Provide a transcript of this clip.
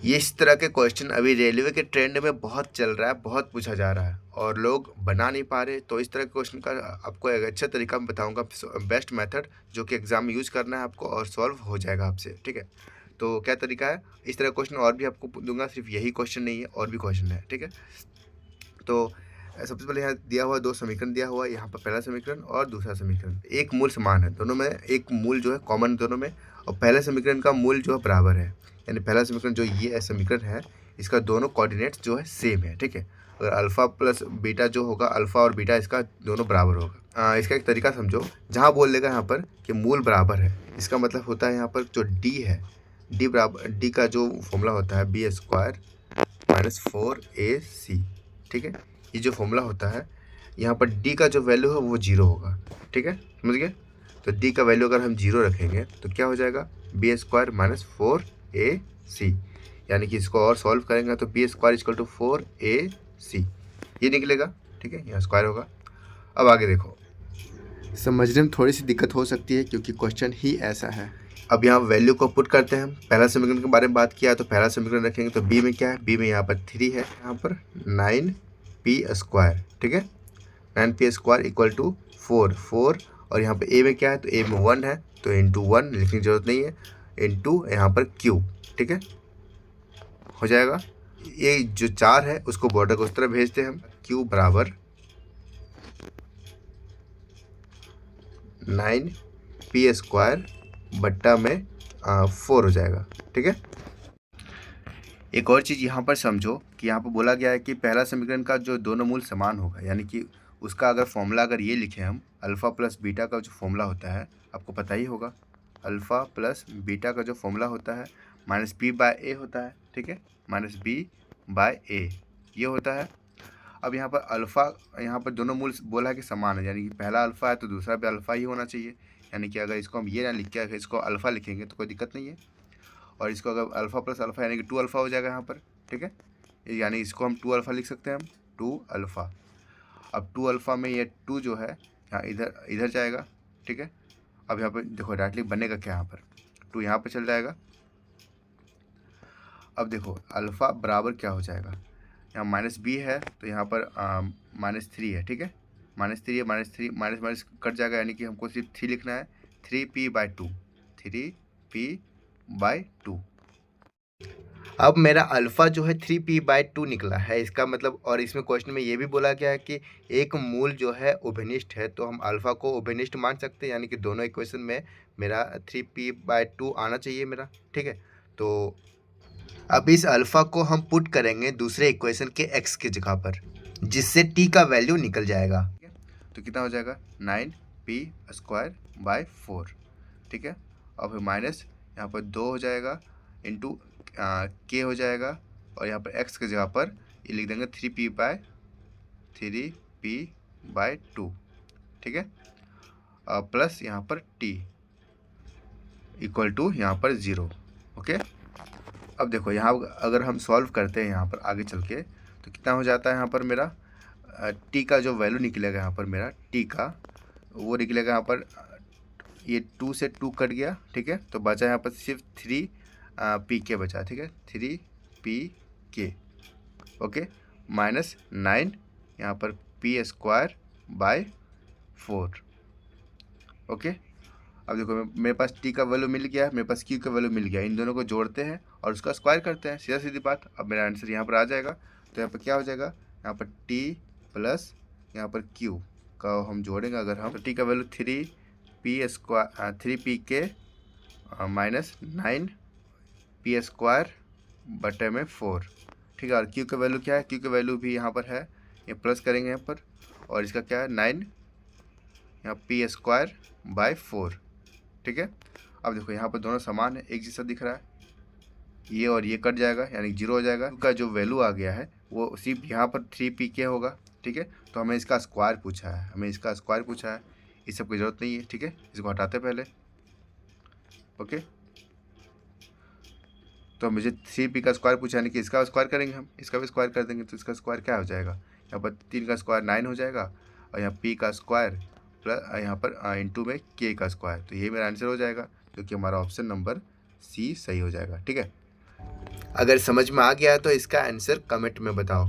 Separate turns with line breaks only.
ये इस तरह के क्वेश्चन अभी रेलवे के ट्रेंड में बहुत चल रहा है, बहुत पूछा जा रहा है और लोग बना नहीं पा रहे। तो इस तरह के क्वेश्चन का आपको एक अच्छा तरीका मैं बताऊंगा, बेस्ट मेथड जो कि एग्जाम में यूज़ करना है आपको और सॉल्व हो जाएगा आपसे। ठीक है, तो क्या तरीका है, इस तरह क्वेश्चन और भी आपको दूंगा, सिर्फ यही क्वेश्चन नहीं है, और भी क्वेश्चन है। ठीक है, तो सबसे पहले यहाँ दिया हुआ दो समीकरण दिया हुआ है। यहाँ पर पहला समीकरण और दूसरा समीकरण, एक मूल समान है दोनों में, एक मूल जो है कॉमन दोनों में, और पहले समीकरण का मूल जो है बराबर है। यानी पहला समीकरण जो ये समीकरण है, इसका दोनों कोऑर्डिनेट्स जो है सेम है। ठीक है, अगर अल्फा प्लस बीटा जो होगा, अल्फा और बीटा इसका दोनों बराबर होगा। इसका एक तरीका समझो, जहाँ बोल देगा यहाँ पर कि मूल बराबर है, इसका मतलब होता है यहाँ पर जो डी है, डी बराबर, डी का जो फॉर्मूला होता है बी स्क्वायर माइनस 4ac। ठीक है, ये जो फॉर्मूला होता है, यहाँ पर डी का जो वैल्यू है वो जीरो होगा। ठीक है, समझ गए? तो डी का वैल्यू अगर हम जीरो रखेंगे तो क्या हो जाएगा, बी स्क्वायर माइनस 4ac। यानी कि इसको और सॉल्व करेंगे तो B square equal to 4ac ये निकलेगा। ठीक है, यहाँ स्क्वायर होगा। अब आगे देखो, समझने में थोड़ी सी दिक्कत हो सकती है क्योंकि क्वेश्चन ही ऐसा है। अब यहाँ वैल्यू को पुट करते हैं। पहला समीकरण के बारे में बात किया तो पहला समीकरण रखेंगे तो बी में क्या है, बी में यहाँ पर 3 है, यहाँ पर 9p स्क्वायर। ठीक है, 9p स्क्वायर इक्वल टू 4 और यहाँ पर ए में क्या है, तो ए में 1 है तो इंटू 1 लिखने की जरूरत नहीं है, इंटू यहाँ पर क्यू। ठीक है, हो जाएगा। ये जो 4 है उसको बॉर्डर को उस तरह भेजते हैं हम, क्यू बराबर 9p स्क्वायर बट्टा में 4 हो जाएगा। ठीक है, एक और चीज़ यहाँ पर समझो कि यहाँ पर बोला गया है कि पहला समीकरण का जो दोनों मूल समान होगा, यानी कि उसका अगर फॉर्मूला अगर ये लिखें हम, अल्फ़ा प्लस बीटा का जो फॉर्मूला होता है आपको पता ही होगा, अल्फ़ा प्लस बीटा का जो फॉर्मूला होता है माइनस बी बाय ए होता है। ठीक है, माइनस बी बाय ए ये होता है। अब यहाँ पर अल्फ़ा, यहाँ पर दोनों मूल बोला है कि समान है, यानी कि पहला अल्फ़ा है तो दूसरा भी अल्फ़ा ही होना चाहिए। यानी कि अगर इसको हम ये ना लिख के अगर इसको अल्फ़ा लिखेंगे तो कोई दिक्कत नहीं है, और इसको अगर अल्फ़ा प्लस अल्फ़ा यानी कि 2 अल्फ़ा हो जाएगा यहाँ पर। ठीक है, यानी इसको हम 2 अल्फ़ा लिख सकते हैं हम, 2 अल्फ़ा। अब 2 अल्फ़ा में ये 2 जो है यहाँ इधर इधर जाएगा। ठीक है, अब यहाँ पर देखो डायरेक्टली बनेगा क्या, यहाँ पर 2 यहाँ पर चल जाएगा। अब देखो अल्फ़ा बराबर क्या हो जाएगा, यहाँ माइनस बी है तो यहाँ पर -3 है। ठीक है, -3 है, -3 माइनस माइनस कट जाएगा, यानी कि हमको सिर्फ 3 लिखना है, 3p/2, 3p/2। अब मेरा अल्फ़ा जो है 3p/2 निकला है, इसका मतलब, और इसमें क्वेश्चन में ये भी बोला गया है कि एक मूल जो है उभयनिष्ठ है, तो हम अल्फ़ा को उभयनिष्ठ मान सकते हैं, यानी कि दोनों इक्वेशन में मेरा 3p/2 आना चाहिए मेरा। ठीक है, तो अब इस अल्फ़ा को हम पुट करेंगे दूसरे इक्वेशन के x की जगह पर, जिससे t का वैल्यू निकल जाएगा। तो कितना हो जाएगा, 9p²/4। ठीक है, और फिर माइनस यहाँ पर 2 हो जाएगा, इंटू के हो जाएगा, और यहाँ पर x की जगह पर ये लिख देंगे 3p/2। ठीक है, प्लस यहाँ पर t इक्वल टू यहाँ पर 0। ओके, अब देखो यहाँ अगर हम सॉल्व करते हैं यहाँ पर आगे चल के तो कितना हो जाता है, यहाँ पर मेरा टी का जो वैल्यू निकलेगा, यहाँ पर मेरा टी का वो निकलेगा, यहाँ पर ये 2 से 2 कट गया। ठीक है, तो बचा यहाँ पर सिर्फ 3p बचा। ठीक है, 3p। ओके, माइनस 9 यहाँ पर p²/4। ओके, अब देखो मेरे पास t का वैल्यू मिल गया, मेरे पास q का वैल्यू मिल गया, इन दोनों को जोड़ते हैं और उसका स्क्वायर करते हैं, सीधा सीधी बात। अब मेरा आंसर यहाँ पर आ जाएगा, तो यहाँ पर क्या हो जाएगा, यहाँ पर t प्लस यहाँ पर q का हम जोड़ेंगे अगर हम, तो t का वैल्यू 3p² माइनस 9p²/4। ठीक है, और q का वैल्यू क्या है, q का वैल्यू भी यहाँ पर है, ये प्लस करेंगे यहाँ पर, और इसका क्या है 9 यहाँ p²/4। ठीक है, अब देखो यहाँ पर दोनों समान है, एक जैसा दिख रहा है, ये और ये कट जाएगा यानी 0 हो जाएगा। का जो वैल्यू आ गया है वो सिर्फ यहाँ पर 3p होगा। ठीक है, तो हमें इसका स्क्वायर पूछा है, इस सब की ज़रूरत नहीं है। ठीक है, इसको हटाते पहले। ओके, तो मुझे 3p का स्क्वायर पूछा, यानी कि इसका स्क्वायर करेंगे हम, इसका भी स्क्वायर कर देंगे, तो इसका स्क्वायर क्या हो जाएगा, यहाँ पर 3 का स्क्वायर 9 हो जाएगा, और यहाँ p का स्क्वायर प्लस यहाँ पर इंटू में k का स्क्वायर। तो ये मेरा आंसर हो जाएगा, जो कि हमारा ऑप्शन नंबर सी सही हो जाएगा। ठीक है, अगर समझ में आ गया तो इसका आंसर कमेंट में बताओ।